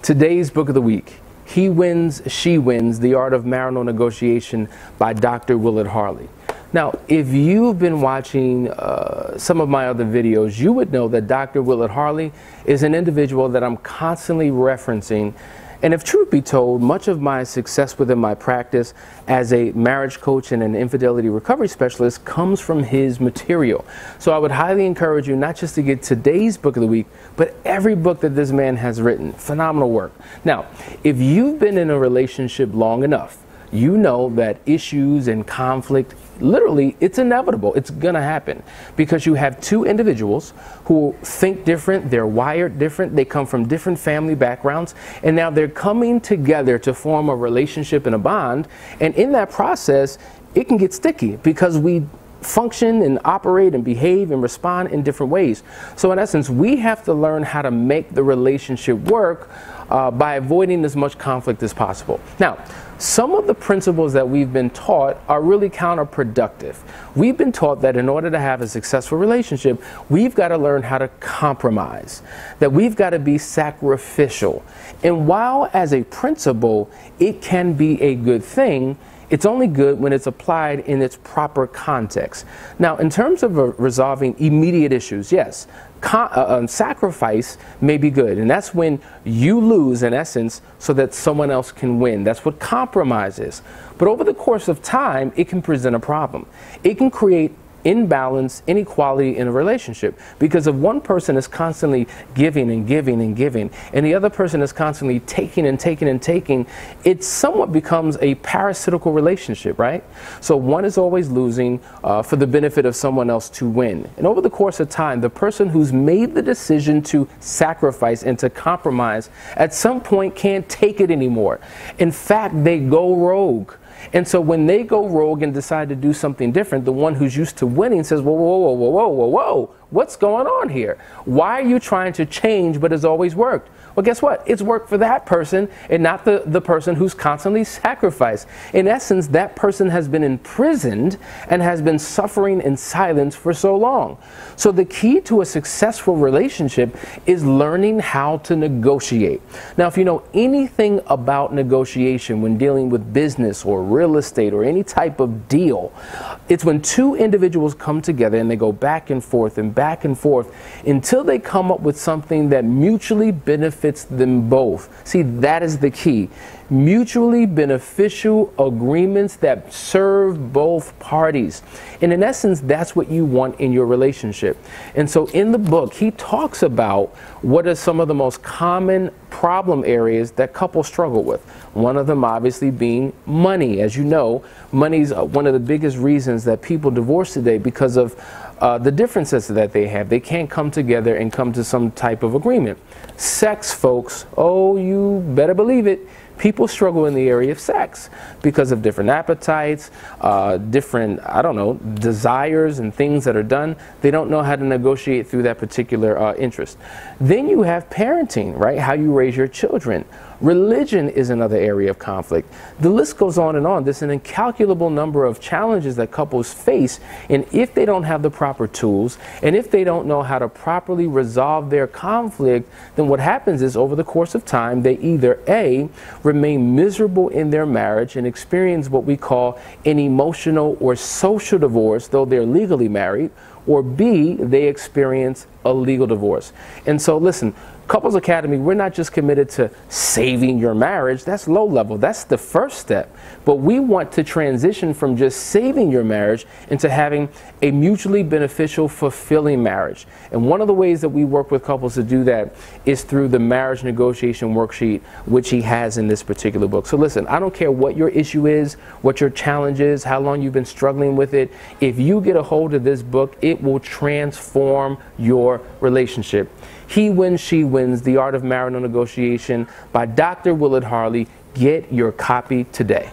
Today's book of the week, He Wins, She Wins, The Art of Marital Negotiation by Dr. Willard Harley. Now, if you've been watching some of my other videos, you would know that Dr. Willard Harley is an individual that I'm constantly referencing. And if truth be told, much of my success within my practice as a marriage coach and an infidelity recovery specialist comes from his material. So I would highly encourage you not just to get today's book of the week, but every book that this man has written. Phenomenal work. Now, if you've been in a relationship long enough, you know that issues and conflict, literally, it's inevitable. It's going to happen because you have two individuals who think different, they're wired different, they come from different family backgrounds, and now they're coming together to form a relationship and a bond. And in that process, it can get sticky because we function and operate and behave and respond in different ways. So in essence, we have to learn how to make the relationship work by avoiding as much conflict as possible. Now, some of the principles that we've been taught are really counterproductive. We've been taught that in order to have a successful relationship, we've got to learn how to compromise, that we've got to be sacrificial. And while as a principle, it can be a good thing, it's only good when it's applied in its proper context. Now, in terms of resolving immediate issues, yes, sacrifice may be good. And that's when you lose, in essence, so that someone else can win. That's what compromise is. But over the course of time, it can present a problem. It can create imbalance, inequality in a relationship, because if one person is constantly giving and giving and giving, and the other person is constantly taking and taking and taking, it somewhat becomes a parasitical relationship, right? So one is always losing for the benefit of someone else to win. And over the course of time, the person who's made the decision to sacrifice and to compromise at some point can't take it anymore. In fact, they go rogue. And so when they go rogue and decide to do something different, the one who's used to winning says, whoa, whoa, whoa, whoa, whoa, whoa, whoa, what's going on here? Why are you trying to change but it's always worked? Well, guess what? It's worked for that person and not the person who's constantly sacrificed. In essence, that person has been imprisoned and has been suffering in silence for so long. So the key to a successful relationship is learning how to negotiate. Now, if you know anything about negotiation when dealing with business or real estate or any type of deal, it's when two individuals come together and they go back and forth until they come up with something that mutually benefits them both. See, that is the key. Mutually beneficial agreements that serve both parties. And in essence, that's what you want in your relationship. And so in the book, he talks about what are some of the most common problem areas that couples struggle with. One of them obviously being money. As you know, money is one of the biggest reasons that people divorce today because of the differences that they have. They can't come together and come to some type of agreement. Sex, folks, oh, you better believe it. People struggle in the area of sex because of different appetites, different, desires and things that are done. They don't know how to negotiate through that particular interest. Then you have parenting, right? How you raise your children. Religion is another area of conflict. The list goes on and on. There's an incalculable number of challenges that couples face, and if they don't have the proper tools, and if they don't know how to properly resolve their conflict, then what happens is over the course of time, they either A, remain miserable in their marriage and experience what we call an emotional or social divorce, though they're legally married, or B, they experience a legal divorce. And so listen, Couples Academy, we're not just committed to saving your marriage. That's low level. That's the first step. But we want to transition from just saving your marriage into having a mutually beneficial, fulfilling marriage. And one of the ways that we work with couples to do that is through the marriage negotiation worksheet, which he has in this particular book. So listen, I don't care what your issue is, what your challenge is, how long you've been struggling with it. If you get a hold of this book, it will transform your relationship. He Wins, She Wins, The Art of Marital Negotiation by Dr. Willard Harley. Get your copy today.